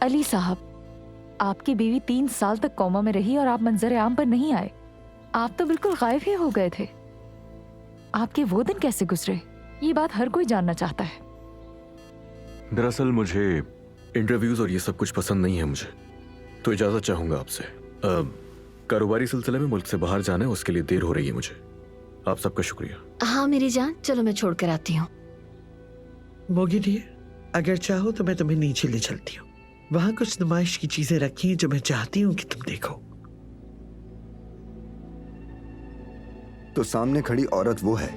अली साहब, आपकी बीवी 3 साल तक कोमा में रही और आप मंजर आम पर नहीं आए। आप तो बिल्कुल गायब ही हो गए थे। आपके वो दिन कैसे गुजरे, ये बात हर कोई जानना चाहता है। दरअसल मुझे इंटरव्यूज और ये सब कुछ पसंद नहीं है मुझे, तो इजाजत चाहूंगा आपसे। कारोबारी सिलसिले में मुल्क से बाहर जाना है, उसके लिए देर हो रही है मुझे। आप सबका शुक्रिया। हाँ मेरी जान, चलो मैं छोड़ कर आती हूँ। मोगी डियर, अगर चाहो तो मैं तुम्हें नीचे ले चलती हूँ। वहाँ कुछ नुमाइश की चीजें रखी हैं जो मैं चाहती हूँ कि तुम देखो। तो सामने खड़ी औरत वो है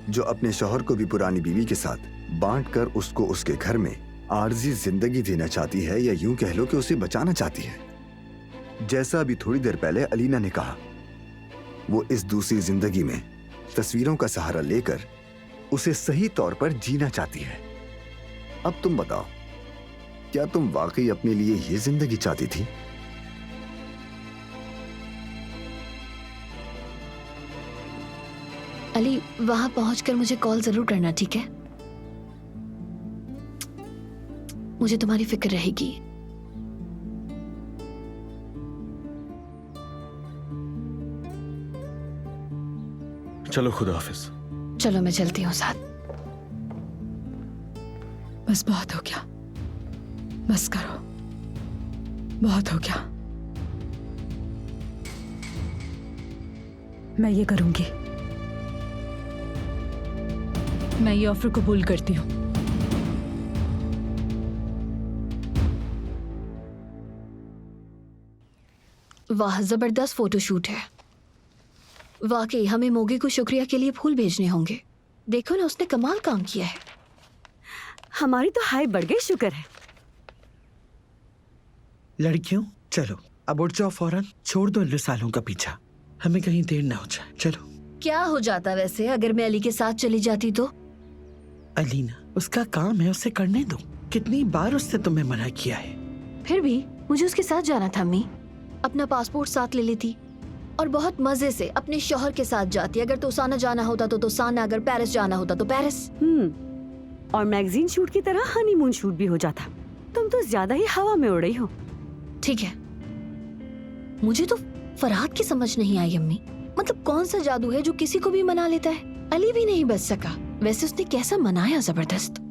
जो अपने शौहर को भी पुरानी बीवी के साथ बांट कर उसको उसके घर में आर्जी जिंदगी देना चाहती है, या यूं कह लो कि उसे बचाना चाहती है। जैसा अभी थोड़ी देर पहले अलीना ने कहा, वो इस दूसरी जिंदगी में तस्वीरों का सहारा लेकर उसे सही तौर पर जीना चाहती है। अब तुम बताओ, क्या तुम वाकई अपने लिए ये जिंदगी चाहती थी? अली, वहां पहुंचकर मुझे कॉल जरूर करना, ठीक है? मुझे तुम्हारी फिक्र रहेगी। चलो, खुदा हाफिज। चलो मैं चलती हूँ साथ। बस बहुत हो गया, बस करो, बहुत हो गया। मैं ये करूंगी, मैं ये ऑफर कबूल करती हूँ। वाह, जबरदस्त फोटोशूट है। वाकई हमें मोगी को शुक्रिया के लिए फूल भेजने होंगे। देखो ना, उसने कमाल काम किया है। हमारी तो हाय बढ़ गई, शुक्र है। लड़कियों, चलो अब उठ जाओ फौरन, छोड़ दो इन सालों का पीछा, हमें कहीं देर ना हो जाए। चलो। क्या हो जाता वैसे अगर मैं अली के साथ चली जाती तो? अलीना, उसका काम है, उसे करने दो। कितनी बार उसने तुम्हें मना किया है। फिर भी मुझे उसके साथ जाना था अम्मी। अपना पासपोर्ट साथ ले लेती और बहुत मजे से अपने शौहर के साथ जाती। अगर तोसाना जाना होता तो तोसाना, अगर पेरिस जाना होता तो पेरिस। और मैगजीन शूट की तरह हनीमून शूट भी हो जाता। तुम तो ज्यादा ही हवा में उड़ रही हो। ठीक है, मुझे तो फरहाद की समझ नहीं आई अम्मी। मतलब कौन सा जादू है जो किसी को भी मना लेता है? अली भी नहीं बच सका, वैसे उसने कैसा मनाया, जबरदस्त।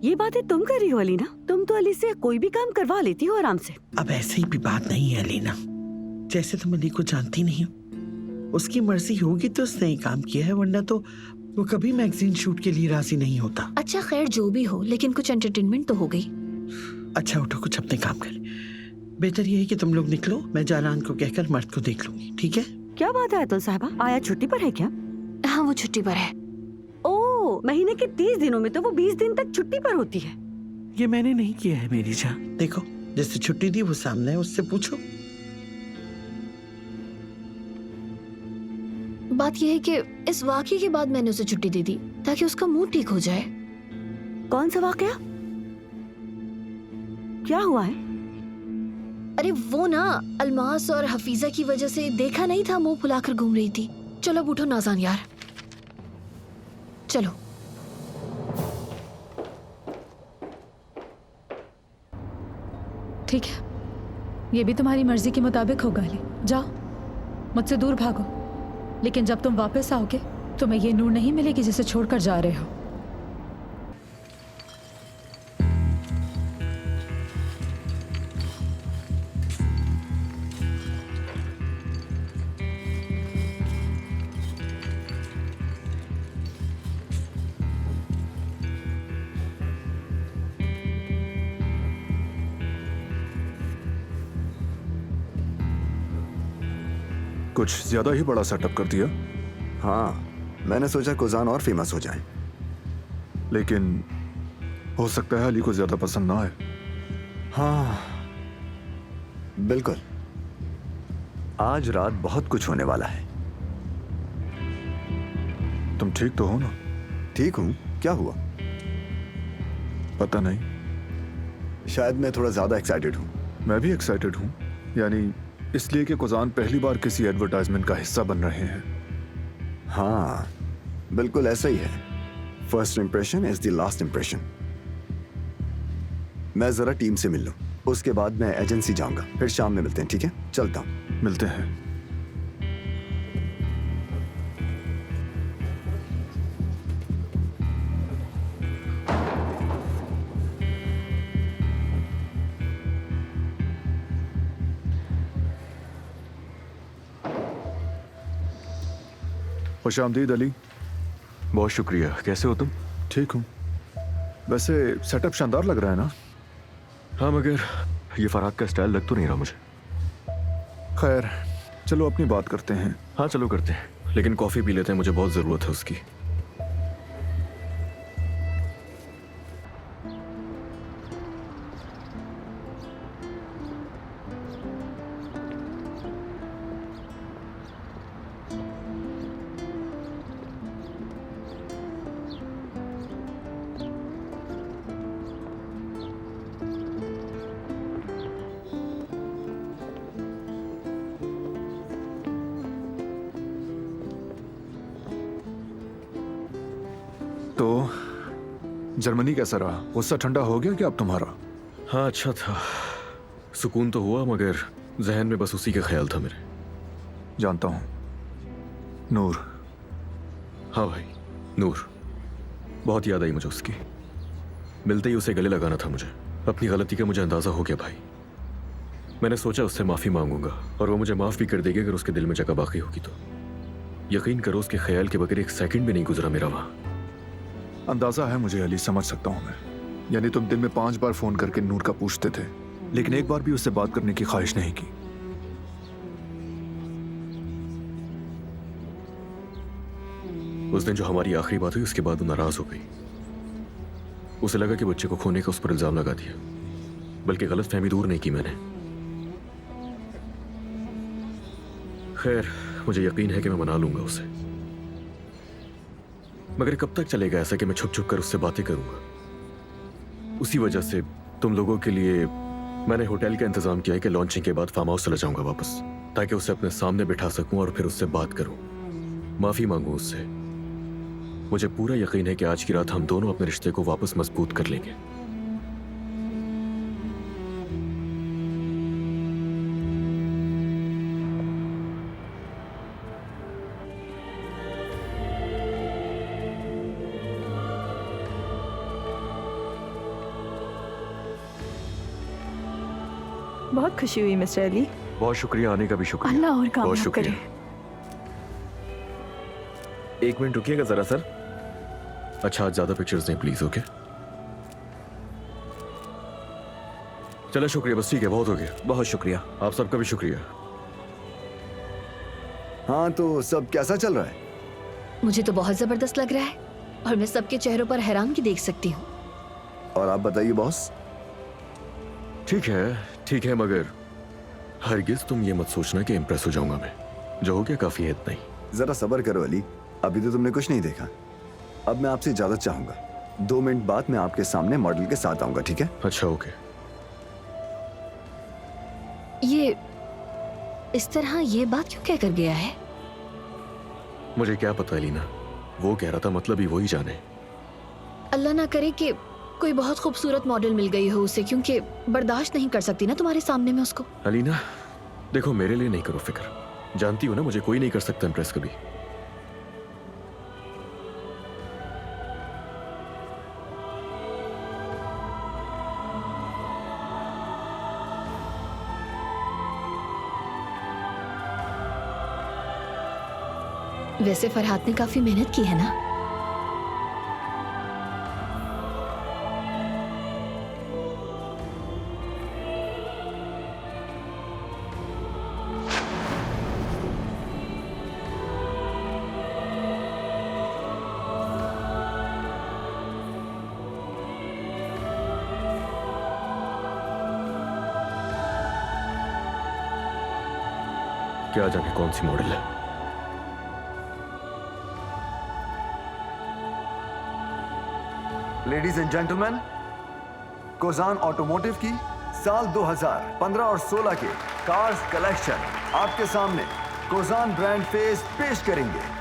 ये बातें तुम कर रही हो अलीना? तुम तो अली से कोई भी काम करवा लेती हो आराम से। अब ऐसी भी बात नहीं है अलीना, जैसे तुम अली को जानती नहीं हो। उसकी मर्जी होगी तो उसने ही काम किया है, वरना तो वो कभी मैगजीन शूट के लिए राजी नहीं होता। अच्छा खैर, जो भी हो, लेकिन कुछ एंटरटेनमेंट तो हो गई। अच्छा उठो, कुछ अपने काम कर। बेहतर ये है कि तुम लोग निकलो, मैं जालान को कहकर मर्द को देख लूंगी, ठीक है? क्या बात है अतुल साहबा, आया छुट्टी पर है क्या? हाँ, वो छुट्टी पर है। ओ, महीने के 30 दिनों में तो वो 20 दिन तक छुट्टी पर होती है। ये मैंने नहीं किया है मेरी जान। देखो, जिससे छुट्टी दी वो सामने है, उससे पूछो। बात यह है कि इस वाकये के बाद मैंने उसे छुट्टी दे दी ताकि उसका मूड ठीक हो जाए। कौन सा वाकया? क्या हुआ है? अरे वो ना, अलमास और हफीजा की वजह से देखा नहीं था, मुंह फुलाकर घूम रही थी। चलो अब उठो नाज़ान यार, चलो। ठीक है, ये भी तुम्हारी मर्जी के मुताबिक होगा अली। जाओ, मुझसे दूर भागो, लेकिन जब तुम वापस आओगे तुम्हें ये नूर नहीं मिलेगी जिसे छोड़कर जा रहे हो। कुछ ज्यादा ही बड़ा सेटअप कर दिया। हाँ, मैंने सोचा कुजान और फेमस हो जाए। लेकिन हो सकता है अली को ज्यादा पसंद ना आए। हाँ बिल्कुल, आज रात बहुत कुछ होने वाला है। तुम ठीक तो हो ना? ठीक हूँ, क्या हुआ? पता नहीं, शायद मैं थोड़ा ज्यादा एक्साइटेड हूँ। मैं भी एक्साइटेड हूँ, यानी इसलिए कि कुजान पहली बार किसी एडवर्टाइजमेंट का हिस्सा बन रहे हैं। हाँ बिल्कुल ऐसा ही है। First impression is the last impression. मैं जरा टीम से मिल लूं। उसके बाद मैं एजेंसी जाऊंगा, फिर शाम में मिलते हैं, ठीक है? चलता हूँ। मिलते हैं। खुशामदीद अली। बहुत शुक्रिया। कैसे हो तुम? ठीक हूँ। वैसे सेटअप शानदार लग रहा है ना? हाँ, मगर ये फरहाद का स्टाइल लग तो नहीं रहा मुझे। खैर, चलो अपनी बात करते हैं। हाँ चलो करते हैं, लेकिन कॉफी पी लेते हैं, मुझे बहुत जरूरत है उसकी। तो जर्मनी कैसा रहा? गुस्सा ठंडा हो गया क्या अब तुम्हारा? हाँ अच्छा था, सुकून तो हुआ, मगर जहन में बस उसी का ख्याल था मेरे। जानता हूँ। नूर। हाँ भाई, नूर। बहुत याद आई मुझे उसकी। मिलते ही उसे गले लगाना था मुझे। अपनी गलती का मुझे अंदाजा हो गया भाई। मैंने सोचा उससे माफी मांगूंगा और वो मुझे माफ भी कर देगी अगर उसके दिल में जगह बाकी होगी तो। यकीन करो, उसके ख्याल के बगैर एक सेकंड भी नहीं गुजरा मेरा वहां। अंदाजा है मुझे अली, समझ सकता हूँ मैं। यानी तुम दिन में 5 बार फोन करके नूर का पूछते थे, लेकिन एक बार भी उससे बात करने की ख्वाहिश नहीं की। उस दिन जो हमारी आखिरी बात हुई, उसके बाद वो नाराज हो गई। उसे लगा कि बच्चे को खोने का उस पर इल्जाम लगा दिया, बल्कि गलत फहमी दूर नहीं की मैंने। खैर, मुझे यकीन है कि मैं मना लूंगा उसे, मगर कब तक चलेगा ऐसा कि मैं छुप छुप कर उससे बातें करूंगा? उसी वजह से तुम लोगों के लिए मैंने होटल का इंतजाम किया है कि लॉन्चिंग के बाद फार्म हाउस चला जाऊंगा वापस, ताकि उसे अपने सामने बिठा सकूं और फिर उससे बात करूं, माफी मांगूं उससे। मुझे पूरा यकीन है कि आज की रात हम दोनों अपने रिश्ते को वापस मजबूत कर लेंगे। बहुत खुशी हुई मिस्टर अली। बहुत शुक्रिया, आने का भी शुक्रिया। अल्लाह और बहुत कामयाब शुक्रिया। करे। एक मिनट रुकिएगा जरा सर। अच्छा, आज ज्यादा पिक्चर्स नहीं प्लीज, ओके? चलो शुक्रिया, बस ठीक है, बहुत हो गया। बहुत शुक्रिया। आप सबका भी शुक्रिया। हाँ, तो सब कैसा चल रहा है? मुझे तो बहुत जबरदस्त लग रहा है और मैं सबके चेहरों पर हैरानगी देख सकती हूँ। और आप बताइए बॉस। ठीक है, मगर हरगिज तुम ये मत सोचना कि इम्प्रेस हो जाऊंगा मैं। जो हो गया काफी है इतना ही। जरा सब्र करो अली, अभी तो तुमने कुछ नहीं देखा। अब मैं आपसे इजाजत चाहूंगा। 2 मिनट बाद मैं आपके सामने मॉडल के साथ आऊंगा, ठीक है? अच्छा ओके। ये इस तरह ये बात क्यों कह कर गया है? मुझे क्या पता लीना, वो कह रहा था, मतलब ही वही जाने। अल्लाह ना करे कि कोई बहुत खूबसूरत मॉडल मिल गई हो उसे, क्योंकि बर्दाश्त नहीं कर सकती ना तुम्हारे सामने में उसको। अलीना देखो, मेरे लिए नहीं करो फिक्र। जानती हो ना, मुझे कोई नहीं कर सकता इम्प्रेस कभी। वैसे फरहाद ने काफी मेहनत की है ना? क्या जाने कौन सी मॉडल है। लेडीज एंड जेंटलमैन, कोजान ऑटोमोटिव की साल 2015 और 16 के कार्स कलेक्शन आपके सामने कोजान ब्रांड फेस पेश करेंगे।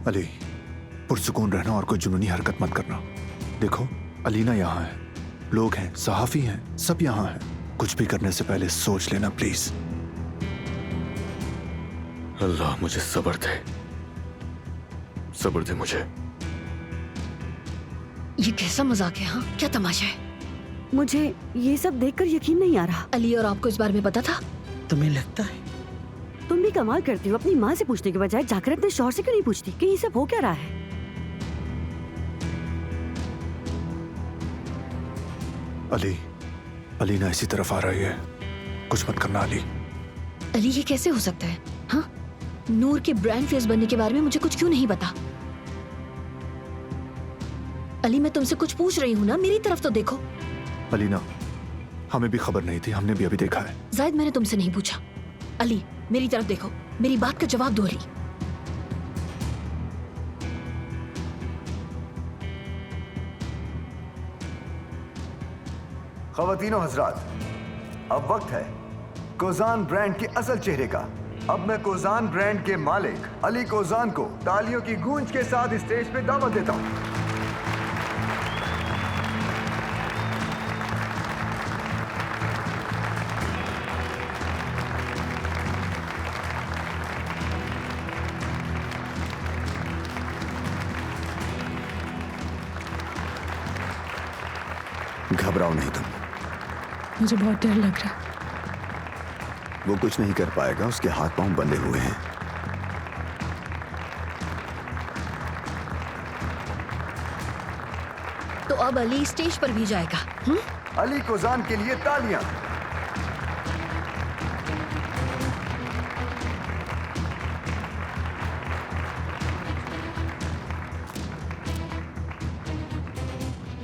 अली, पुरसुकून रहना और कोई जुनूनी हरकत मत करना। देखो, अलीना यहाँ है, लोग हैं, सहाफी हैं, सब यहाँ हैं। कुछ भी करने से पहले सोच लेना प्लीज। अल्लाह मुझे सब्र दे, सब्र दे मुझे। ये कैसा मजाक है? हाँ, क्या तमाशा है? मुझे ये सब देखकर यकीन नहीं आ रहा। अली और आपको इस बारे में पता था? तुम्हें लगता है? तुम भी कमाल करती हो, अपनी माँ से पूछने के बजाय जाकर अपने शौहर से क्यों नहीं पूछती कि ये सब हो क्या रहा है? अली, अलीना इसी तरफ आ रही है, कुछ मत करना अली। अली, ये कैसे हो सकता है? हाँ, नूर के ब्रांड फेस बनने के बारे में मुझे कुछ क्यों नहीं पता? अली, मैं तुमसे कुछ पूछ रही हूँ ना, मेरी तरफ तो देखो। अलीना, हमें भी खबर नहीं थी, हमने भी अभी देखा है। जायद, मैंने तुमसे नहीं पूछा। अली, मेरी तरफ देखो, मेरी बात का जवाब दो। अली, ख़वातीनो हज़रात, अब वक्त है कोज़ान ब्रांड के असल चेहरे का। अब मैं कोज़ान ब्रांड के मालिक अली कोज़ान को तालियों की गूंज के साथ स्टेज पे दावत देता हूँ। घबराओ नहीं तुम, मुझे बहुत डर लग रहा है। वो कुछ नहीं कर पाएगा, उसके हाथ पांव बंधे हुए हैं। तो अब अली स्टेज पर भी जाएगा। अली कोज़ान के लिए तालियां।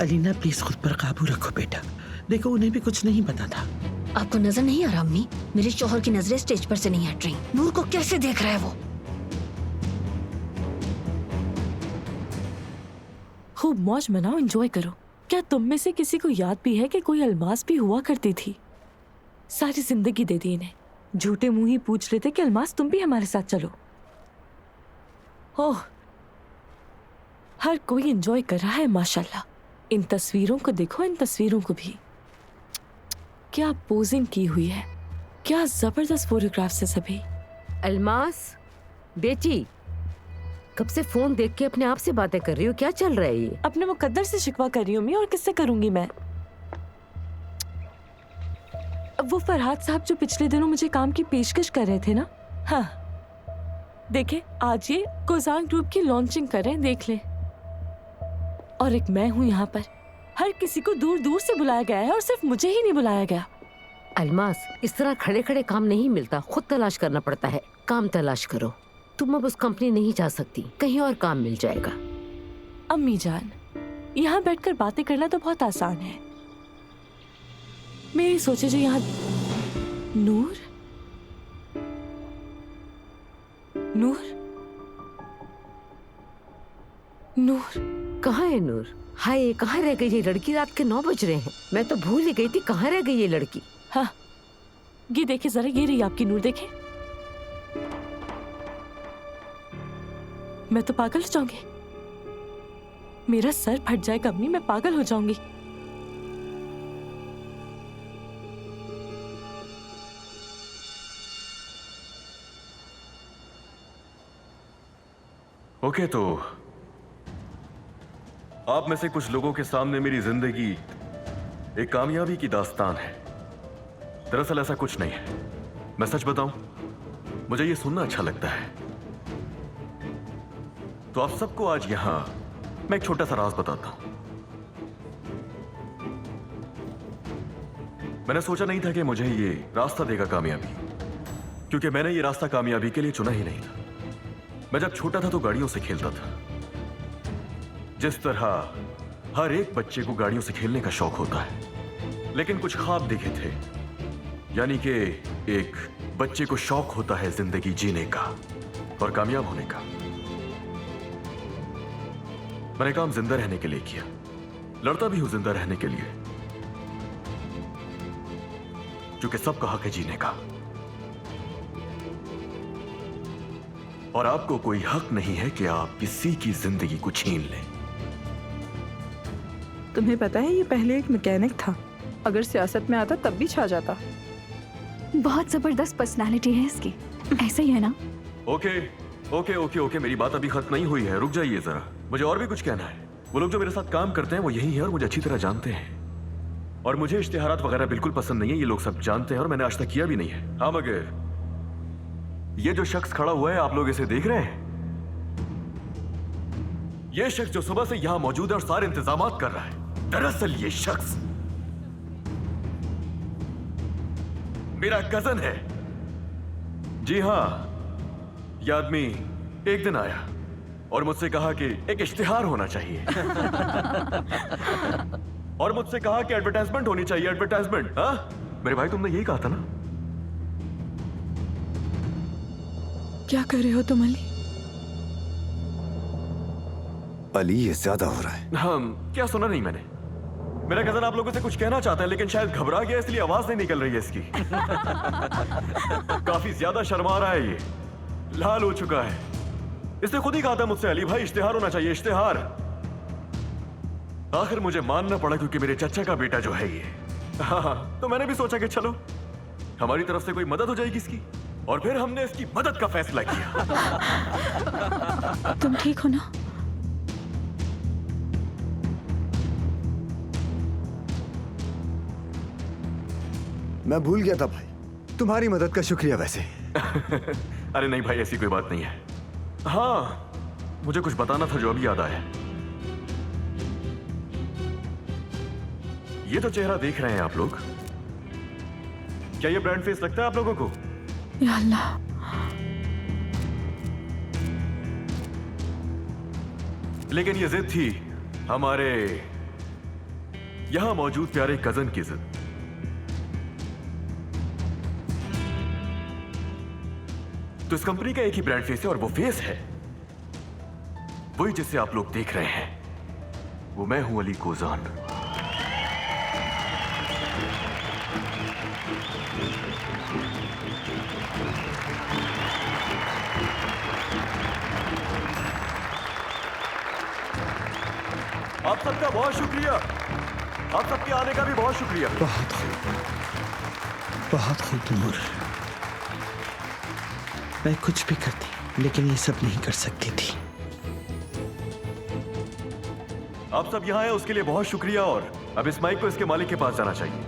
अलीना प्लीज खुद पर काबू रखो बेटा। देखो, उन्हें भी कुछ नहीं पता था। आपको नजर नहीं आ रहा अम्मी? मेरे शौहर की नजरें स्टेज पर से नहीं हट रही। नूर को कैसे देख रहा है वो? खूब मौज मनाओ, एंजॉय करो। क्या तुम में से किसी को याद भी है कि कोई अलमास भी हुआ करती थी? सारी जिंदगी दे दी इन्हें, झूठे मुंह ही पूछ रहे थे कि अलमास तुम भी हमारे साथ चलो। ओह, हर कोई एंजॉय कर रहा है माशाल्लाह। इन तस्वीरों को देखो, इन तस्वीरों को भी। क्या पोजिंग की हुई है, क्या जबरदस्त फोटोग्राफ्स है सभी। अलमास बेटी, कब से फोन देख के अपने आप से बातें कर रही हो? क्या चल रहा है ये? अपने मुकद्दर से शिकवा कर रही हूँ मैं, और किससे करूंगी मैं? अब वो फरहाद साहब जो पिछले दिनों मुझे काम की पेशकश कर रहे थे ना, हाँ देखे, आज ये कोज़ान ग्रुप की लॉन्चिंग कर रहे हैं, देख ले। और एक मैं हूँ यहाँ पर, हर किसी को दूर दूर से बुलाया गया है और सिर्फ मुझे ही नहीं बुलाया गया। अलमास, इस तरह खड़े खड़े काम नहीं मिलता, खुद तलाश करना पड़ता है। काम तलाश करो। तुम अब उस कंपनी नहीं जा सकती, कहीं और काम मिल जाएगा। अम्मी जान, यहाँ बैठकर बातें करना तो बहुत आसान है। मेरी सोचे जो यहाँ नूर नूर नूर कहाँ है नूर? हाय, कहाँ रह गई ये लड़की? रात के 9 बज रहे हैं, मैं तो भूल ही गई थी कहाँ रह गई ये लड़की। हाँ, ये देखे जरा, ये रही आपकी नूर, देखे। मैं तो पागल हो जाऊंगी, मेरा सर फट जाएगा अम्मी, मैं पागल हो जाऊंगी। ओके, तो आप में से कुछ लोगों के सामने मेरी जिंदगी एक कामयाबी की दास्तान है। दरअसल ऐसा कुछ नहीं है। मैं सच बताऊं, मुझे ये सुनना अच्छा लगता है। तो आप सबको आज यहां मैं एक छोटा सा राज बताता हूं। मैंने सोचा नहीं था कि मुझे ये रास्ता देगा कामयाबी, क्योंकि मैंने ये रास्ता कामयाबी के लिए चुना ही नहीं था। मैं जब छोटा था तो गाड़ियों से खेलता था, जिस तरह हर एक बच्चे को गाड़ियों से खेलने का शौक होता है। लेकिन कुछ ख्वाब देखे थे, यानी कि एक बच्चे को शौक होता है जिंदगी जीने का और कामयाब होने का। मैंने काम जिंदा रहने के लिए किया, लड़ता भी हूं जिंदा रहने के लिए, क्योंकि सबका हक है जीने का। और आपको कोई हक नहीं है कि आप किसी की जिंदगी को छीन लें। तुम्हें पता है ये पहले एक मैकेनिक था, अगर सियासत में आता तब भी छा जाता। बहुत जबरदस्त पर्सनालिटी है इसकी, ऐसे ही है ना? ओके ओके ओके ओके, मेरी बात अभी खत्म नहीं हुई है, रुक जाइए जरा, मुझे और भी कुछ कहना है। वो लोग जो मेरे साथ काम करते हैं वो यही है और मुझे अच्छी तरह जानते हैं, और मुझे इश्तिहारात वगैरह बिल्कुल पसंद नहीं है, ये लोग सब जानते हैं और मैंने आज तक किया भी नहीं है। हाँ मगर ये जो शख्स खड़ा हुआ है, आप लोग इसे देख रहे हैं? ये शख्स जो सुबह से यहां मौजूद है और सारे इंतजामात कर रहा है, दरअसल ये शख्स मेरा कजन है। जी हां, यह आदमी एक दिन आया और मुझसे कहा कि एक इश्तिहार होना चाहिए और मुझसे कहा कि एडवर्टाइजमेंट होनी चाहिए, एडवर्टाइजमेंट। हाँ मेरे भाई, तुमने यही कहा था ना? क्या कर रहे हो तुम अली? अली, ये ज्यादा हो रहा है। हाँ, क्या सुना नहीं मैंने? मेरा कजन आप लोगों से कुछ कहना चाहता है, लेकिन शायद घबरा गया इसलिए आवाज नहीं निकल रही है इसकी। काफी ज्यादा शर्मा रहा है, ये लाल हो चुका है। इसने खुद ही कहा था मुझसे, अली भाई इश्तिहार होना चाहिए, इश्तिहार। आखिर मुझे मानना पड़ा क्योंकि मेरे चचा का बेटा जो है ये। हाँ, तो मैंने भी सोचा कि चलो हमारी तरफ से कोई मदद हो जाएगी इसकी, और फिर हमने इसकी मदद का फैसला किया। तुम ठीक हो ना? मैं भूल गया था भाई, तुम्हारी मदद का शुक्रिया वैसे। अरे नहीं भाई, ऐसी कोई बात नहीं है। हाँ, मुझे कुछ बताना था जो अभी याद आया। ये तो चेहरा देख रहे हैं आप लोग, क्या ये ब्रांड फेस लगता है आप लोगों को? या अल्लाह, लेकिन ये जिद थी हमारे यहां मौजूद प्यारे कजन की जिद। तो इस कंपनी का एक ही ब्रांड फेस है और वो फेस है वही जिसे आप लोग देख रहे हैं, वो मैं हूं, अली कोजान। आप सबका बहुत शुक्रिया, आप सबके आने का भी बहुत शुक्रिया। बहुत खूब, बहुत खूब नूर। मैं कुछ भी करती लेकिन ये सब नहीं कर सकती थी। आप सब यहाँ आए उसके लिए बहुत शुक्रिया, और अब इस माइक को इसके मालिक के पास जाना चाहिए।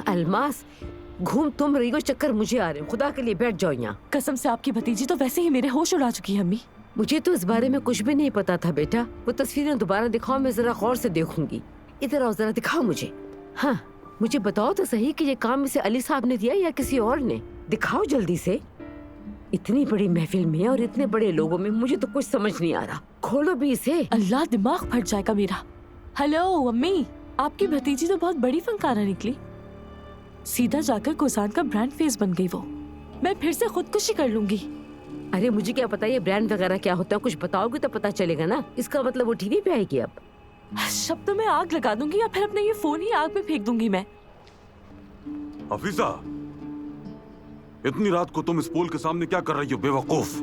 अलमास, घूम तुम रही हो, चक्कर मुझे आ रहे हो। खुदा के लिए बैठ जाओ यहाँ। कसम से आपकी भतीजी तो वैसे ही मेरे होश उड़ा चुकी है अम्मी। मुझे तो इस बारे में कुछ भी नहीं पता था बेटा। वो तस्वीरें दोबारा दिखाओ, मैं जरा गौर से देखूंगी। इधर आओ, जरा दिखाओ मुझे। हाँ, मुझे बताओ तो सही कि ये काम इसे अली साहब ने दिया या किसी और ने। दिखाओ जल्दी से। इतनी बड़ी महफिल में और इतने बड़े लोगों में मुझे तो कुछ समझ नहीं आ रहा। खोलो भी इसे। अल्लाह, दिमाग फट जाएगा मेरा। हेलो अम्मी, आपकी भतीजी तो बहुत बड़ी फनकारा निकली। सीधा जाकर कोसान का ब्रांड फेस बन गई वो। मैं फिर से खुदकुशी कर लूंगी। अरे मुझे क्या पता ये ब्रांड वगैरह क्या होता है, कुछ बताओगे तो पता चलेगा ना। इसका मतलब वो टीवी पे आएगी अब। शब्दों में आग लगा दूंगी या फिर अपना ये फोन ही आग में फेंक दूंगी मैं। हफीजा, इतनी रात को तुम इस पोल के सामने क्या कर रही हो बेवकूफ?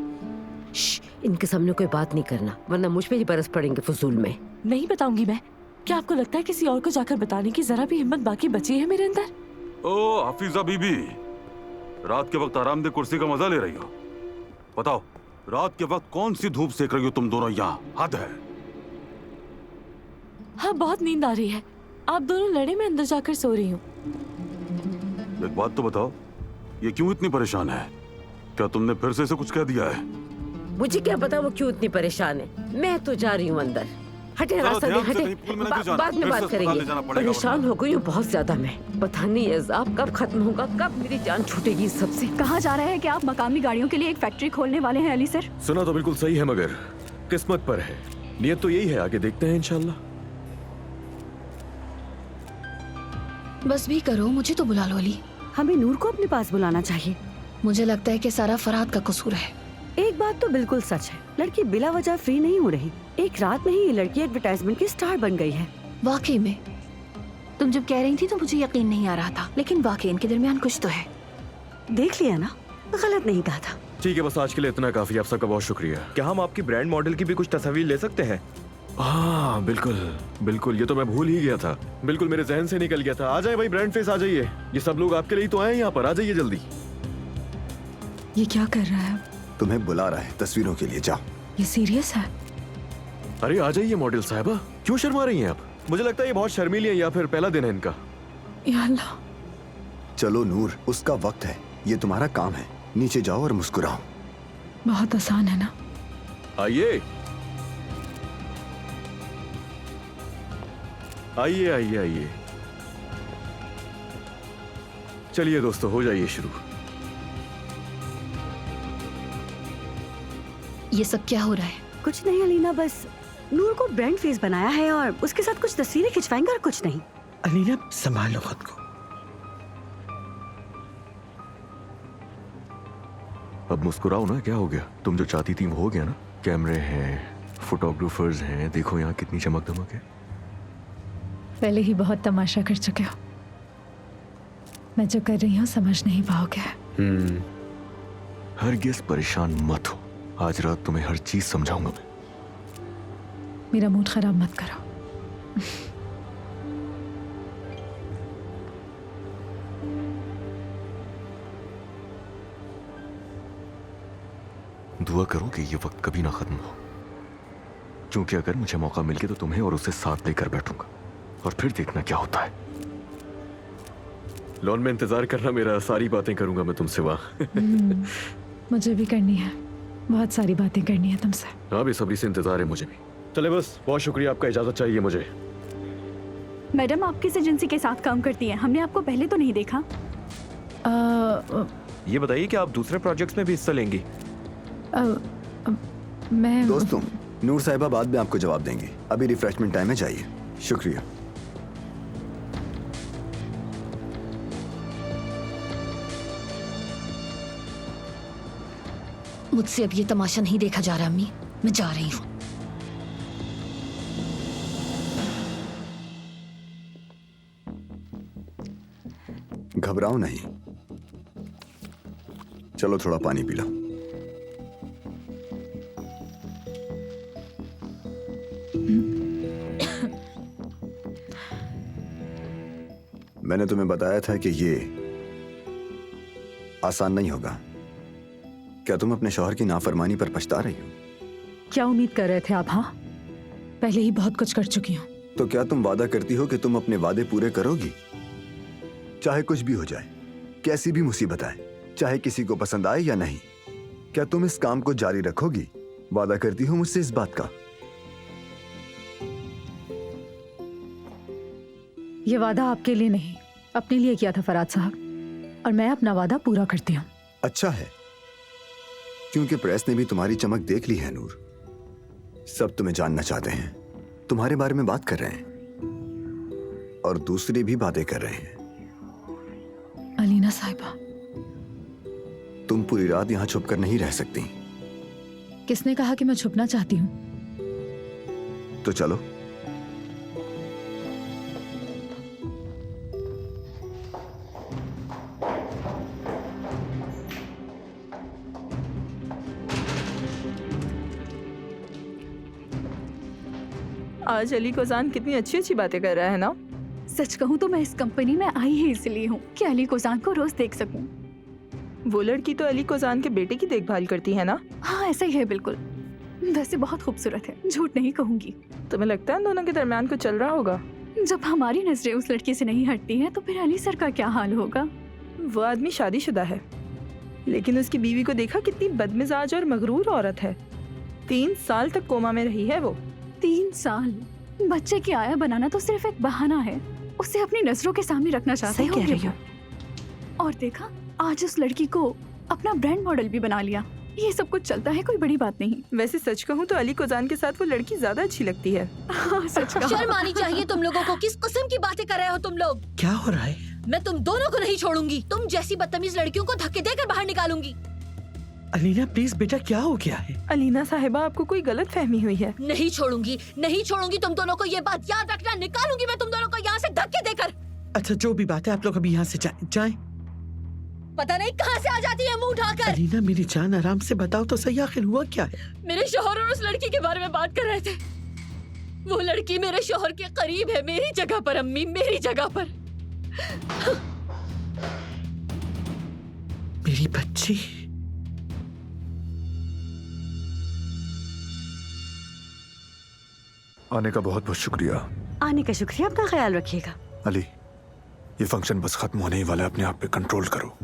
इनके सामने कोई बात नहीं करना वरना मुझ पे ही बरस पड़ेंगे फजूल में। नहीं बताऊंगी मैं। क्या आपको लगता है किसी और को जाकर बताने की जरा भी हिम्मत बाकी बची है मेरे अंदर? ओ हफीजा बीबी, रात के वक्त आरामदेह कुर्सी का मजा ले रही हो। बताओ, रात के वक्त कौन सी धूप सेक रही हो तुम दोनों यहाँ? हद है। हाँ, बहुत नींद आ रही है। आप दोनों लड़े, में अंदर जाकर सो रही हूँ। एक बात तो बताओ, ये क्यों इतनी परेशान है? क्या तुमने फिर से इसे कुछ कह दिया है? मुझे क्या पता वो क्यों इतनी परेशान है। मैं तो जा रही हूँ अंदर। हटे, रास्ता दे, हटे। बाद में बात करेंगे। परेशान हो गई हूँ बहुत ज्यादा मैं। पता नहीं अज़ाब कब खत्म होगा, कब मेरी जान छूटेगी सबसे। कहाँ जा रहे हैं कि आप मकामी गाड़ियों के लिए एक फैक्ट्री खोलने वाले हैं अली सर? सुना तो बिल्कुल सही है, मगर किस्मत पर है। नियत तो यही है, आगे देखते हैं इंशाल्लाह। बस भी करो, मुझे तो बुला लो अली। हमें नूर को अपने पास बुलाना चाहिए। मुझे लगता है कि सारा फरहाद का कसूर है। एक बात तो बिल्कुल सच है, लड़की बिला वजह फ्री नहीं हो रही। एक रात में ही ये लड़की एडवर्टाइजमेंट की स्टार बन गई है। वाकई में तुम जब कह रही थी तो मुझे यकीन नहीं आ रहा था, लेकिन वाकई इनके दरमियान कुछ तो है। देख लिया ना, गलत नहीं कहा था। ठीक है, बस आज के लिए इतना काफी। आप सबका बहुत शुक्रिया। क्या हम आपकी ब्रांड मॉडल की भी कुछ तस्वीर ले सकते हैं? हाँ बिल्कुल बिल्कुल, ये तो मैं भूल ही गया था। बिल्कुल मेरे जहन से निकल गया था। आ जाए भाई ब्रांड फेस, आ जाइए। ये सब लोग आपके लिए तो आए हैं यहाँ पर, आ जाइए जल्दी। ये क्या कर रहा है? तुम्हें बुला रहा है तस्वीरों के लिए, जाओ। ये सीरियस है? अरे आ जाइए मॉडल साहिबा, क्यों शर्मा रही हैं आप? मुझे लगता है ये बहुत शर्मीली है या फिर पहला दिन है इनका। या अल्लाह। चलो नूर, उसका वक्त है, ये तुम्हारा काम है। नीचे जाओ और मुस्कुराओ। बहुत आसान है ना? आइए आइए आइए आइए। चलिए दोस्तों, हो जाइए शुरू। ये सब क्या हो रहा है? कुछ नहीं अलीना, बस नूर को ब्रांड फेस बनाया है और उसके साथ कुछ तस्वीरें खिंचवाएंगे और कुछ नहीं। अलीना संभालो खुद को। अब मुस्कुराओ ना, क्या हो गया? तुम जो चाहती थी वो हो गया ना। कैमरे हैं, फोटोग्राफर्स हैं, देखो यहाँ कितनी चमक दमक है। पहले ही बहुत तमाशा कर चुके हो, मैं जो कर रही हूँ समझ नहीं पाओगे। हरगिज़ परेशान मत हो, आज रात तुम्हें हर चीज समझाऊंगा मैं। मेरा मूड खराब मत करो। दुआ करो कि ये वक्त कभी ना खत्म हो, क्योंकि अगर मुझे मौका मिल गया तो तुम्हें और उसे साथ लेकर बैठूंगा और फिर देखना क्या होता है। लॉन में इंतजार करना मेरा, सारी बातें करूंगा मैं तुमसे वहां। मुझे भी करनी है, बहुत सारी बातें करनी है तुमसे। हाँ, बेसब्री से इंतजार है मुझे भी। चले बस, बहुत शुक्रिया आपका, इजाजत चाहिए मुझे। मैडम आप किस एजेंसी के साथ काम करती हैं? हमने आपको पहले तो नहीं देखा। ये बताइए कि आप दूसरे प्रोजेक्ट्स में भी हिस्सा लेंगी? मैं दोस्तों, नूर साहिबा बाद में आपको जवाब देंगे, अभी रिफ्रेशमेंट टाइम है, जाइए। शुक्रिया। मुझसे अब ये तमाशा नहीं देखा जा रहा अम्मी, मैं जा रही हूँ। घबराओ नहीं, चलो थोड़ा पानी पी लो। मैंने तुम्हें बताया था कि ये आसान नहीं होगा। क्या तुम अपने शौहर की नाफरमानी पर पछता रही हो? क्या उम्मीद कर रहे थे आप? हाँ, पहले ही बहुत कुछ कर चुकी हूँ। तो क्या तुम वादा करती हो कि तुम अपने वादे पूरे करोगी, चाहे कुछ भी हो जाए, कैसी भी मुसीबत आए, चाहे किसी को पसंद आए या नहीं? क्या तुम इस काम को जारी रखोगी? वादा करती हो मुझसे इस बात का? ये वादा आपके लिए नहीं, अपने लिए किया था फरहाद साहब, और मैं अपना वादा पूरा करती हूँ। अच्छा है, क्योंकि प्रेस ने भी तुम्हारी चमक देख ली है नूर। सब तुम्हें जानना चाहते हैं, तुम्हारे बारे में बात कर रहे हैं, और दूसरे भी बातें कर रहे हैं। अलीना साहिबा, तुम पूरी रात यहां छुप कर नहीं रह सकती। किसने कहा कि मैं छुपना चाहती हूँ? तो चलो। आज अली कोजान कितनी अच्छी अच्छी बातें कर रहा है ना। सच कहूँ तो मैं इस कंपनी में आई ही इसलिए हूँ कि अली कोजान को रोज देख सकूं। वो लड़की तो अली कोजान के बेटे की देखभाल करती है ना। हाँ ऐसा ही है बिल्कुल, वैसे बहुत खूबसूरत है, झूठ नहीं कहूंगी। तुम्हें लगता है इन दोनों के दरमियान कुछ चल रहा होगा? जब हमारी नजरें उस लड़की से नहीं हटती हैं तो फिर अली सर का क्या हाल होगा? वो आदमी शादीशुदा है, लेकिन उसकी बीवी को देखा, कितनी बदमिजाज और मगरूर औरत है। 3 साल तक कोमा में रही है वो। 3 साल? बच्चे की आया बनाना तो सिर्फ एक बहाना है, उसे अपनी नजरों के सामने रखना चाहते हो। और देखा, आज उस लड़की को अपना ब्रांड मॉडल भी बना लिया। ये सब कुछ चलता है, कोई बड़ी बात नहीं। वैसे सच कहूँ तो अली कोजान के साथ वो लड़की ज्यादा अच्छी लगती है। हाँ, सच कहा। शर्म आनी चाहिए तुम लोगों को, किस किस्म की बातें कर रहे हो तुम लोग? क्या हो रहा है? मैं तुम दोनों को नहीं छोड़ूंगी। तुम जैसी बदतमीज लड़कियों को धक्के देकर बाहर निकालूंगी। अलीना प्लीज बेटा, क्या हो गया है? अलीना साहिबा, आपको कोई गलत फहमी हुई है। नहीं छोड़ूंगी, नहीं छोड़ूंगी तुम दोनों को, ये बात याद रखना। निकालूंगी मैं तुम दोनों को यहाँ से धक्के देकर। अच्छा जो भी बात है, आप लोग अभी यहाँ से जाएं। पता नहीं कहाँ से आ जाती है मुंह उठाकर। अलीना मेरी जान, आराम से बताओ तो सही, आखिर हुआ क्या है? मेरे शौहर और उस लड़की के बारे में बात कर रहे थे। वो लड़की मेरे शौहर के करीब है, मेरी जगह पर अम्मी, मेरी जगह पर। मेरी बच्ची। आने का बहुत बहुत शुक्रिया। आने का शुक्रिया, अपना ख्याल रखिएगा। अली, ये फंक्शन बस खत्म होने ही वाला है, अपने आप पे कंट्रोल करो।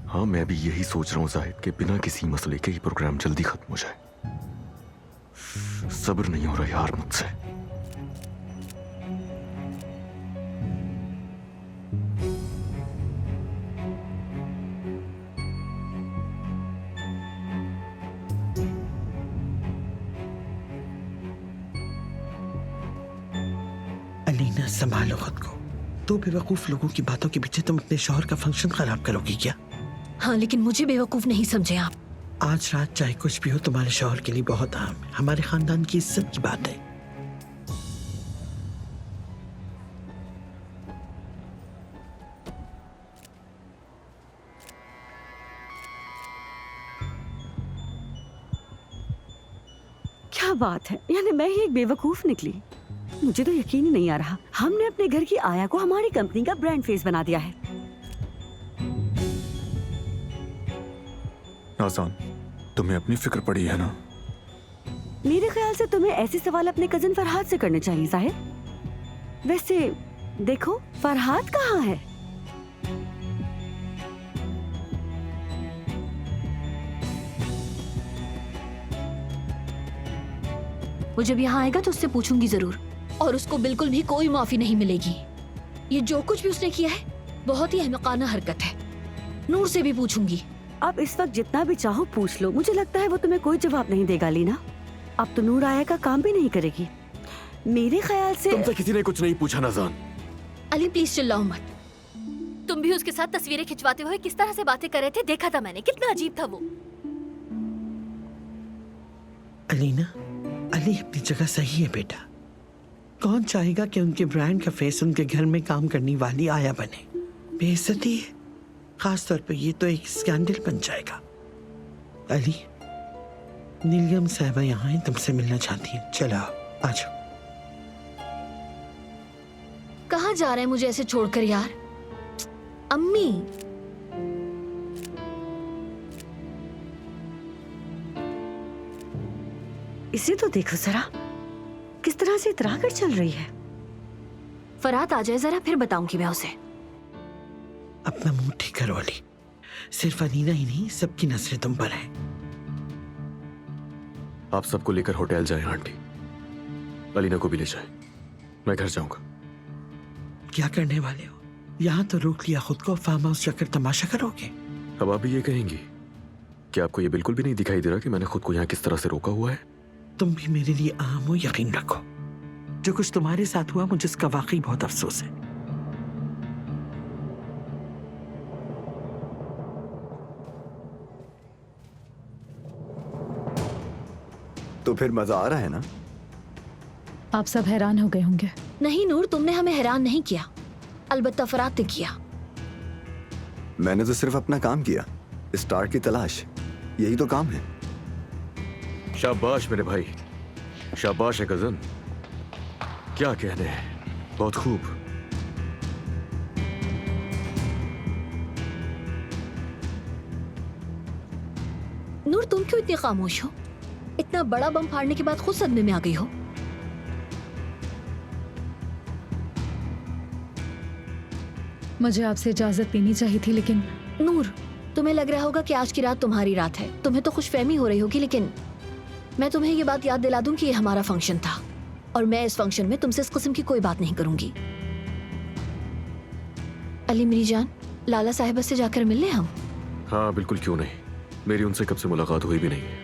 हाँ, मैं भी यही सोच रहा हूँ जाहिद के बिना किसी मसले के ही प्रोग्राम जल्दी खत्म हो जाए। सब्र नहीं हो रहा यार मुझसे। अलीना संभालो खुद को। दो बेवकूफ लोगों की बातों के पीछे तुम अपने शौहर का फंक्शन खराब करोगी क्या? हाँ, लेकिन मुझे बेवकूफ नहीं समझे आप। आज रात चाहे कुछ भी हो, तुम्हारे शौहर के लिए बहुत अहम है। हमारे खानदान की इज्जत की बात है। क्या बात है, यानी मैं ही एक बेवकूफ निकली। मुझे तो यकीन ही नहीं आ रहा, हमने अपने घर की आया को हमारी कंपनी का ब्रांड फेस बना दिया है। नाज़ान, तुम्हें अपनी फिक्र पड़ी है ना? मेरे ख्याल से तुम्हें ऐसे सवाल अपने कजन फरहाद से करने चाहिए साहिब। वैसे देखो, फरहाद कहाँ है? वो जब यहाँ आएगा तो उससे पूछूंगी जरूर, और उसको बिल्कुल भी कोई माफी नहीं मिलेगी। ये जो कुछ भी उसने किया है बहुत ही अहमकाना हरकत है। नूर से भी पूछूंगी। अब इस वक्त जितना भी चाहो पूछ लो, मुझे लगता है वो तुम्हें कोई जवाब नहीं देगा लीना। अब तो नूर आया का काम भी नहीं करेगी मेरे ख्याल से। तुमसे किसी ने कुछ नहीं पूछा नाज़ान। अली प्लीज चिल्लाओ मत। तुम भी उसके साथ तस्वीरें खिंचवाते हुए किस तरह से बातें कर रहे थे, देखा था मैंने, कितना अजीब था वो। अलीना, अली अपनी जगह सही है बेटा। कौन चाहेगा कि उनके ब्रांड का फेस उनके घर में काम करने वाली आया बने? बेइज्जती है। खास तौर पे ये तो एक स्कैंडल बन जाएगा। अली, नीलम साहबा यहाँ हैं, तुमसे मिलना चाहती हैं। चलो आ जाओ। कहाँ जा रहे हैं मुझे ऐसे छोड़कर यार? अम्मी, इसे तो देखो जरा, किस तरह से इतरा कर चल रही है। फरहाद आ जाए जरा, फिर बताऊंगी मैं उसे। अपना मुंह ठीक करो अली। सिर्फ अलीना ही नहीं, सबकी नजरें तुम पर हैं। आप सबको लेकर होटल जाएं आंटी। अलीना को भी ले जाएं। मैं घर जाऊंगा। क्या करने वाले हो? यहाँ तो रोक लिया खुद को, फार्म हाउस जाकर तमाशा करोगे? अब आप भी ये कहेंगी कि आपको ये बिल्कुल भी नहीं दिखाई दे रहा कि मैंने खुद को यहाँ किस तरह से रोका हुआ है? तुम भी मेरे लिए अहम हो, यकीन रखो। जो कुछ तुम्हारे साथ हुआ, मुझे इसका वाकई बहुत अफसोस है। तो फिर मजा आ रहा है ना? आप सब हैरान हो गए होंगे। नहीं नूर, तुमने हमें हैरान नहीं किया, अलबत्ता फरहाद ने किया। मैंने तो सिर्फ अपना काम किया, स्टार की तलाश, यही तो काम है। शाबाश मेरे भाई, शाबाश है कजन। क्या कहने हैं, बहुत खूब। नूर, तुम क्यों इतनी खामोश हो? इतना बड़ा बम फाड़ने के बाद खुद सदमे में आ गई हो। मुझे आपसे इजाजत लेनी चाहिए थी, लेकिन नूर, तुम्हें लग रहा होगा कि आज की रात तुम्हारी रात है, तुम्हें तो खुशफहमी हो रही होगी, लेकिन मैं तुम्हें ये बात याद दिला दूं कि ये हमारा फंक्शन था और मैं इस फंक्शन में तुमसे इस किस्म की कोई बात नहीं करूंगी। अली मेरी जान, लाला साहिबा से जाकर मिल लें हम? हाँ बिल्कुल, क्यों नहीं। मेरी उनसे कब से मुलाकात हुई भी नहीं है।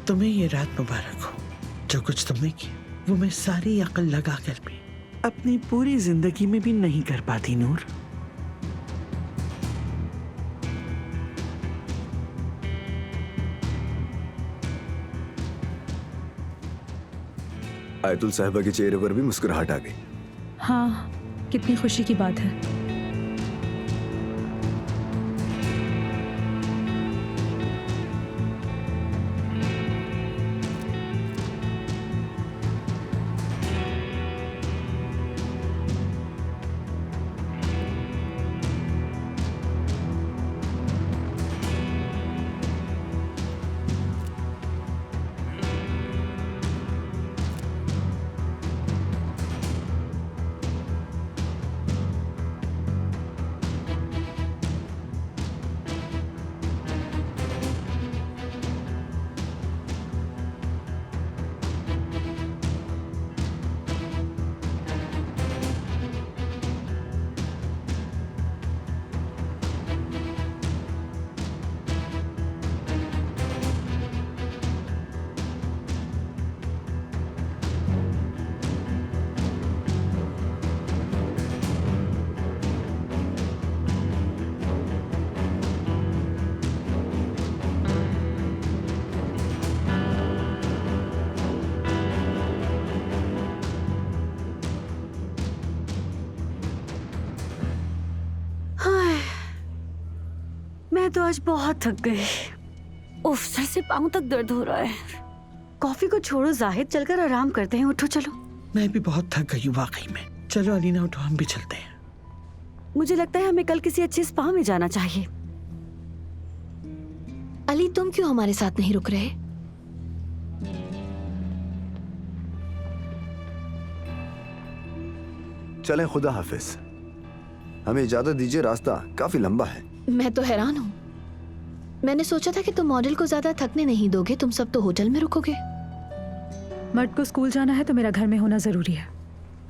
तुम्हें ये रात मुबारक हो। जो कुछ तुमने की वो मैं सारी अकल लगा कर भी अपनी पूरी जिंदगी में भी नहीं कर पाती नूर। आयतुल साहिबा के चेहरे पर भी मुस्कुराहट आ गई। हाँ, कितनी खुशी की बात है। मैं तो आज बहुत थक गई। उफ, सर से पांव तक दर्द हो रहा है। कॉफी को छोड़ो जाहिद, चलकर आराम करते हैं। उठो चलो। मैं भी बहुत थक गई हूँ वाकई में। चलो अलीना उठो, हम भी चलते हैं। मुझे लगता है हमें कल किसी अच्छे स्पा में जाना चाहिए। अली, तुम क्यों हमारे साथ नहीं रुक रहे? चलें, खुदा हाफिज। हमें इजाजत दीजिए, रास्ता काफी लंबा है। मैं तो हैरान हूँ। मैंने सोचा था कि तुम मॉडल को ज्यादा थकने नहीं दोगे, तुम सब तो होटल में रुकोगे। मर्द को स्कूल जाना है तो मेरा घर में होना जरूरी है।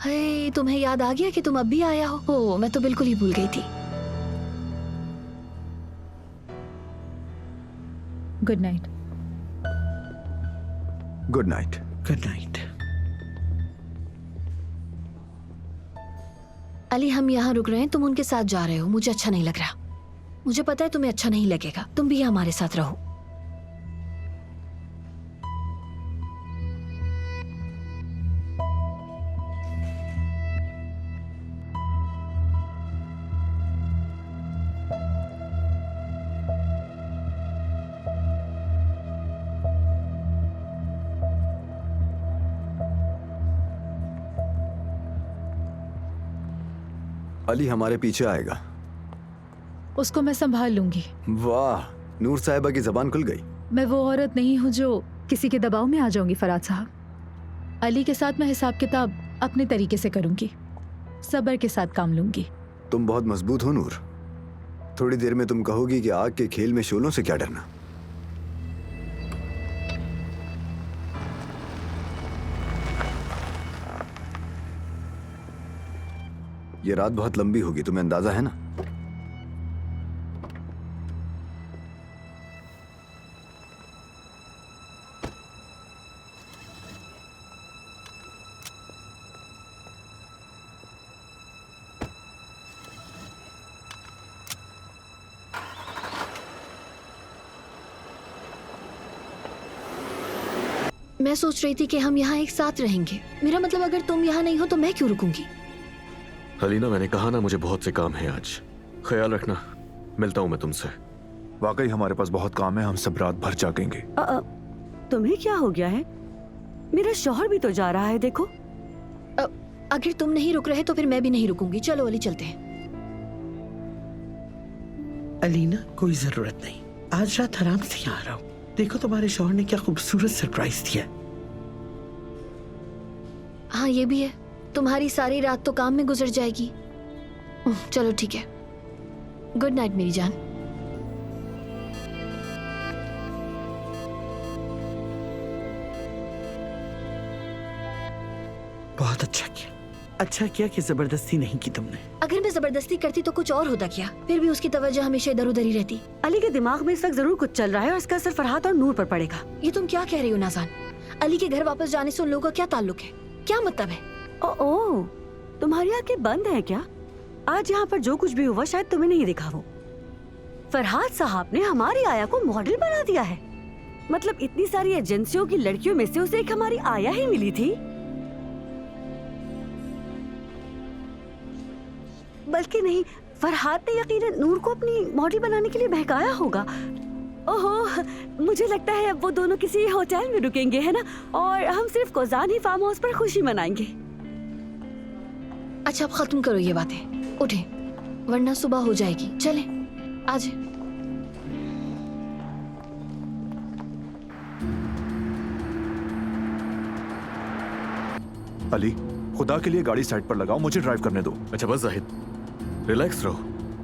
हे, तुम्हें याद आ गया कि तुम अब भी आया हो? ओह, मैं तो बिल्कुल ही भूल गई थी। Good night. Good night. Good night. Ali, हम यहाँ रुक रहे हैं, तुम उनके साथ जा रहे हो। मुझे अच्छा नहीं लग रहा। मुझे पता है तुम्हें अच्छा नहीं लगेगा। तुम भी हमारे साथ रहो। अली हमारे पीछे आएगा। उसको मैं संभाल लूंगी। वाह, नूर साहिबा की जबान खुल गई। मैं वो औरत नहीं हूँ जो किसी के दबाव में आ जाऊंगी फराद साहब। अली के साथ मैं हिसाब किताब अपने तरीके से करूंगी, सब्र के साथ काम लूंगी। तुम बहुत मजबूत हो नूर। थोड़ी देर में तुम कहोगी कि आग के खेल में शोलों से क्या डरना। ये रात बहुत लंबी होगी, तुम्हें अंदाजा है ना? मैं सोच रही थी कि हम यहाँ एक साथ रहेंगे। मेरा मतलब, अगर तुम यहाँ नहीं हो तो मैं क्यों रुकूंगी? अलीना, मैंने कहा ना, मुझे बहुत से काम है आज। ख्याल रखना। मिलता हूँ मैं तुमसे। वाकई हमारे पास बहुत काम है, हम सब रात भर जागेंगे। तुम्हें क्या हो गया है? मेरा शौहर भी तो जा रहा है, देखो। अगर तुम नहीं रुक रहे तो फिर मैं भी नहीं रुकूंगी। चलो अली, चलते हैं। अलीना, कोई जरूरत नहीं। आज रात आराम से यहाँ रहो। देखो तुम्हारे शौहर ने क्या खूबसूरत सरप्राइज दिया। हाँ, ये भी है। तुम्हारी सारी रात तो काम में गुजर जाएगी। चलो ठीक है। गुड नाइट मेरी जान। बहुत अच्छा किया। अच्छा किया कि जबरदस्ती नहीं की तुमने। अगर मैं जबरदस्ती करती तो कुछ और होता क्या? फिर भी उसकी तवज्जो हमेशा इधर उधर ही रहती। अली के दिमाग में इस वक्त जरूर कुछ चल रहा है और इसका असर फरहाद और नूर पर पड़ेगा। ये तुम क्या कह रही हो नाज़ान? अली के घर वापस जाने से उन लोगों का क्या ताल्लुक है? क्या मतलब है? ओ, तुम्हारी आंखें बंद हैं क्या? आज यहाँ पर जो कुछ भी हुआ शायद तुम्हें नहीं दिखा। वो फरहाद साहब ने हमारी आया को मॉडल बना दिया है। मतलब इतनी सारी एजेंसियों की लड़कियों में से उसे एक हमारी आया ही मिली थी। बल्कि नहीं, फरहाद ने यकीनन नूर को अपनी मॉडल बनाने के लिए बहकाया होगा। ओहो, मुझे लगता है अब वो दोनों किसी होटल में रुकेंगे, है ना? और हम सिर्फ कोजान ही फार्म हाउस पर खुशी मनाएंगे। अच्छा अब खत्म करो ये बातें, उठे वरना सुबह हो जाएगी। चले आज। अली, खुदा के लिए गाड़ी साइड पर लगाओ, मुझे ड्राइव करने दो। अच्छा बस जाहिद, रिलैक्स रहो,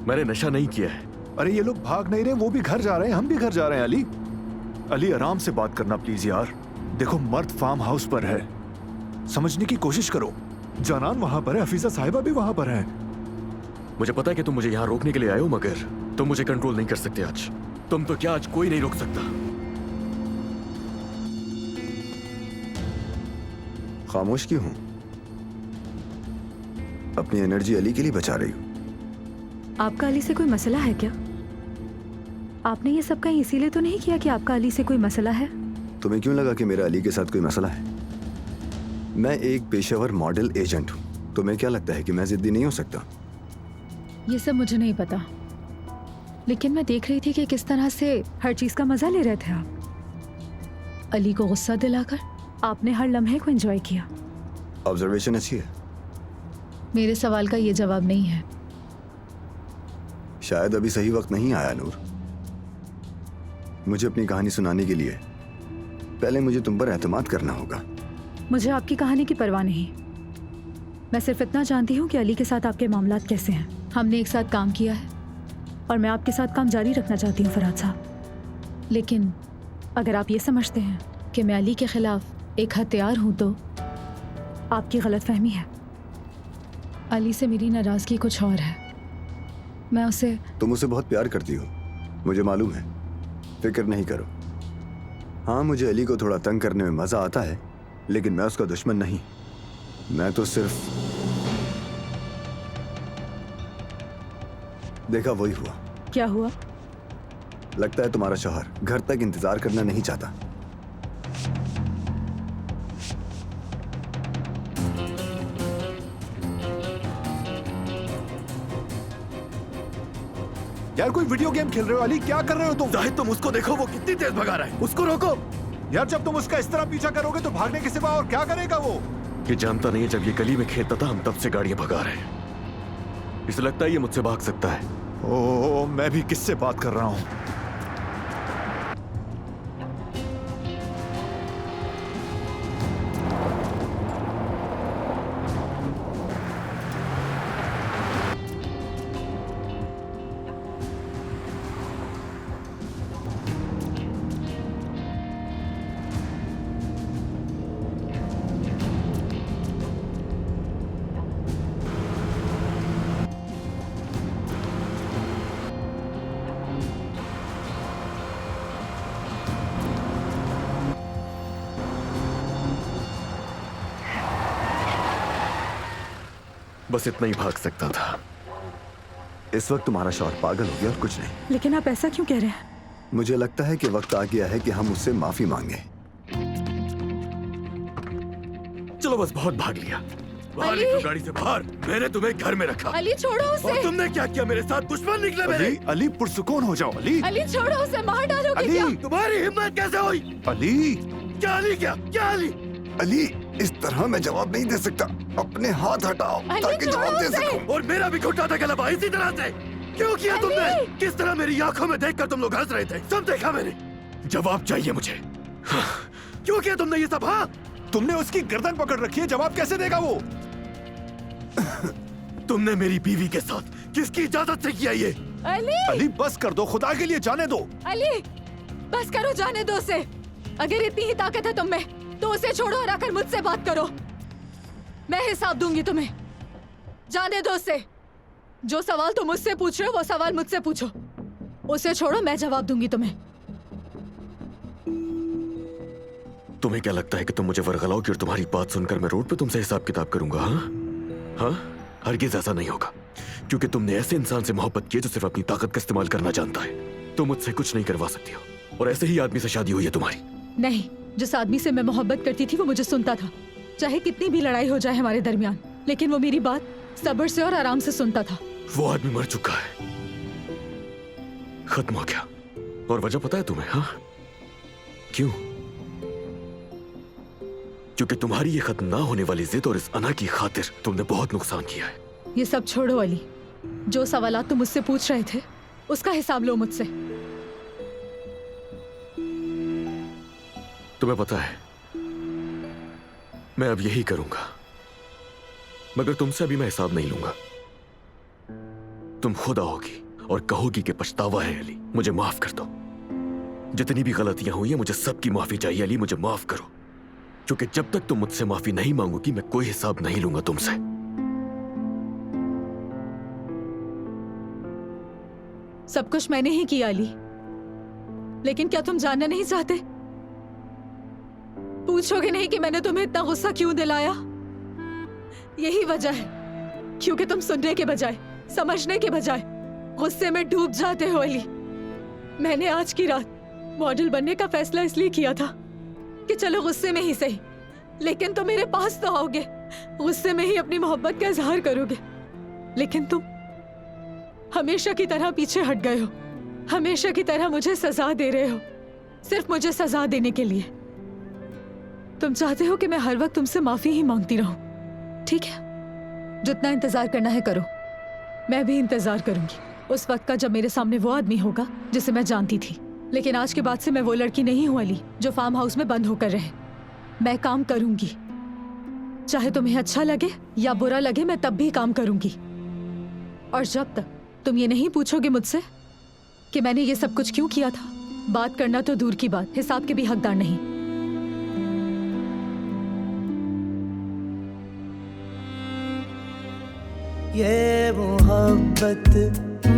मैंने नशा नहीं किया है। अरे ये लोग भाग नहीं रहे, वो भी घर जा रहे हैं, हम भी घर जा रहे हैं। अली, अली आराम से बात करना प्लीज यार। देखो मर्द फार्म हाउस पर है, समझने की कोशिश करो। जानान वहां पर है, हफीजा साहिबा भी वहां पर है। मुझे पता है कि तुम मुझे यहाँ रोकने के लिए आए हो, मगर तुम मुझे कंट्रोल नहीं कर सकते आज। तुम तो क्या, आज कोई नहीं रोक सकता। खामोश क्यों हूं? अपनी एनर्जी अली के लिए बचा रही हूं। आपका अली से कोई मसला है क्या? आपने ये सब कहीं इसीलिए तो नहीं किया कि आपका अली से कोई मसला है? तुम्हें क्यों लगा कि मेरा अली के साथ कोई मसला है? मैं एक पेशेवर मॉडल एजेंट हूं। तुम्हें क्या लगता है कि मैं जिद्दी नहीं हो सकता? ये सब मुझे नहीं पता, लेकिन मैं देख रही थी कि किस तरह से हर चीज का मजा ले रहे थे आप। अली को गुस्सा दिलाकर आपने हर लम्हे को एंजॉय किया। ऑब्जर्वेशन अच्छी है। मेरे सवाल का ये जवाब नहीं है। शायद अभी सही वक्त नहीं आया नूर। मुझे अपनी कहानी सुनाने के लिए पहले मुझे तुम पर एतमाद करना होगा। मुझे आपकी कहानी की परवाह नहीं। मैं सिर्फ इतना जानती हूँ कि अली के साथ आपके मामलात कैसे हैं। हमने एक साथ काम किया है और मैं आपके साथ काम जारी रखना चाहती हूँ फरहाद साहब। लेकिन अगर आप ये समझते हैं कि मैं अली के खिलाफ एक हथियार हूँ तो आपकी गलतफहमी है। अली से मेरी नाराजगी कुछ और है। मैं उसे तुम उसे बहुत प्यार करती हो, मुझे मालूम है। फिक्र नहीं करो। हाँ, मुझे अली को थोड़ा तंग करने में मजा आता है, लेकिन मैं उसका दुश्मन नहीं। मैं तो सिर्फ देखा वही हुआ। क्या हुआ? लगता है तुम्हारा शौहर घर तक इंतजार करना नहीं चाहता। यार कोई वीडियो गेम खेल रहे हो? अली क्या कर रहे हो तुम? जाहिद तुम उसको देखो, वो कितनी तेज भगा रहा है, उसको रोको। यार जब तुम उसका इस तरह पीछा करोगे तो भागने के सिवा और क्या करेगा वो? ये जानता नहीं है जब ये गली में खेलता था हम तब से गाड़ियां भगा रहे हैं। इसे लगता है ये मुझसे भाग सकता है। ओह, मैं भी किससे बात कर रहा हूँ? बस इतना ही भाग सकता था। इस वक्त तुम्हारा शौहर पागल हो गया और कुछ नहीं। लेकिन आप ऐसा क्यों कह रहे हैं? मुझे लगता है कि वक्त आ गया है कि हम उससे माफी मांगे। चलो बस बहुत भाग लिया। बाहर निकलो गाड़ी से बाहर। मैंने तुम्हें घर में रखा। अली छोड़ो उसे। और तुमने क्या किया मेरे साथ? दुश्मन निकले मेरे। अली, अली पुरसुकून हो जाओ। अली, अली छोड़ो उसे, मार डालोगे अली, क्या? तुम्हारी हिम्मत कैसे हुई? अली, क्या अली? क्या अली? अली, इस तरह मैं जवाब नहीं दे सकता। अपने हाथ हटाओ ताकि जवाब दे सकूं। और मेरा भी घुटना था गलबा इसी तरह से। क्यों किया तुमने? किस तरह मेरी आंखों में देखकर तुम लोग हंस रहे थे? सब देखा मैंने। जवाब चाहिए मुझे। क्यों किया तुमने ये सब? हाँ, तुमने उसकी गर्दन पकड़ रखी है, जवाब कैसे देगा वो? तुमने मेरी बीवी के साथ किसकी इजाजत से किया ये? अली, अली बस कर दो, खुदा के लिए जाने दो। अली बस करो, जाने दो उसे। अगर इतनी ही ताकत है तुम में तो उसे छोड़ो और आकर मुझसे बात करो। मैं हिसाब दूंगी तुम्हें। जाने दो उसे। जो सवाल तुम मुझसे पूछ रहे हो वो सवाल मुझसे पूछो। उसे छोड़ो, मैं जवाब दूंगी तुम्हें। तुम्हें क्या लगता है कि तुम मुझे वर्गलाओगी और तुम्हारी बात सुनकर मैं रोड पे तुमसे हिसाब किताब करूंगा? हाँ हाँ, हरगिज ऐसा नहीं होगा, क्योंकि तुमने ऐसे इंसान से मोहब्बत की जो सिर्फ अपनी ताकत का इस्तेमाल करना जानता है। तुम मुझसे कुछ नहीं करवा सकती हो, और ऐसे ही आदमी से शादी हुई है तुम्हारी। नहीं, जिस आदमी से मैं मोहब्बत करती थी वो मुझे सुनता था, चाहे कितनी भी लड़ाई हो जाए हमारे दरमियान, लेकिन वो मेरी बात सब्र से और आराम से सुनता था। वो आदमी मर चुका है, खत्म हो गया। और वजह पता है तुम्हें? हाँ, क्यों? क्योंकि तुम्हारी ये खत्म ना होने वाली जिद और इस अना की खातिर तुमने बहुत नुकसान किया है। ये सब छोड़ो अली, जो सवालात तुम मुझसे पूछ रहे थे उसका हिसाब लो मुझसे। तुम्हें पता है मैं अब यही करूंगा, मगर तुमसे अभी मैं हिसाब नहीं लूंगा। तुम खुद आओगी और कहोगी कि पछतावा है अली, मुझे माफ कर दो। जितनी भी गलतियां हुई हैं मुझे सबकी माफी चाहिए अली, मुझे माफ करो। क्योंकि जब तक तुम मुझसे माफी नहीं मांगोगी मैं कोई हिसाब नहीं लूंगा तुमसे। सब कुछ मैंने ही किया अली, लेकिन क्या तुम जानना नहीं चाहते? पूछोगे नहीं कि मैंने तुम्हें इतना गुस्सा क्यों दिलाया? यही वजह है, क्योंकि तुम सुनने के बजाय, समझने के बजाय गुस्से में डूब जाते हो अली। मैंने आज की रात मॉडल बनने का फैसला इसलिए किया था कि चलो गुस्से में ही सही, लेकिन तुम मेरे पास तो आओगे, गुस्से में ही अपनी मोहब्बत का इजहार करोगे। लेकिन तुम हमेशा की तरह पीछे हट गए हो, हमेशा की तरह मुझे सजा दे रहे हो, सिर्फ मुझे सजा देने के लिए। तुम चाहते हो कि मैं हर वक्त तुमसे माफी ही मांगती रहूं। ठीक है, जितना इंतजार करना है करो, मैं भी इंतजार करूंगी उस वक्त का जब मेरे सामने वो आदमी होगा जिसे मैं जानती थी। लेकिन आज के बाद से मैं वो लड़की नहीं हूं अली जो फार्म हाउस में बंद होकर रहे। मैं काम करूंगी, चाहे तुम्हें अच्छा लगे या बुरा लगे, मैं तब भी काम करूंगी। और जब तक तुम ये नहीं पूछोगे मुझसे कि मैंने ये सब कुछ क्यों किया था, बात करना तो दूर की बात, हिसाब के भी हकदार नहीं। ये मोहब्बत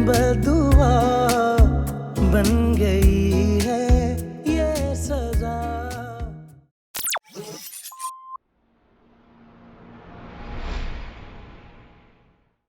बदुआ बन गई।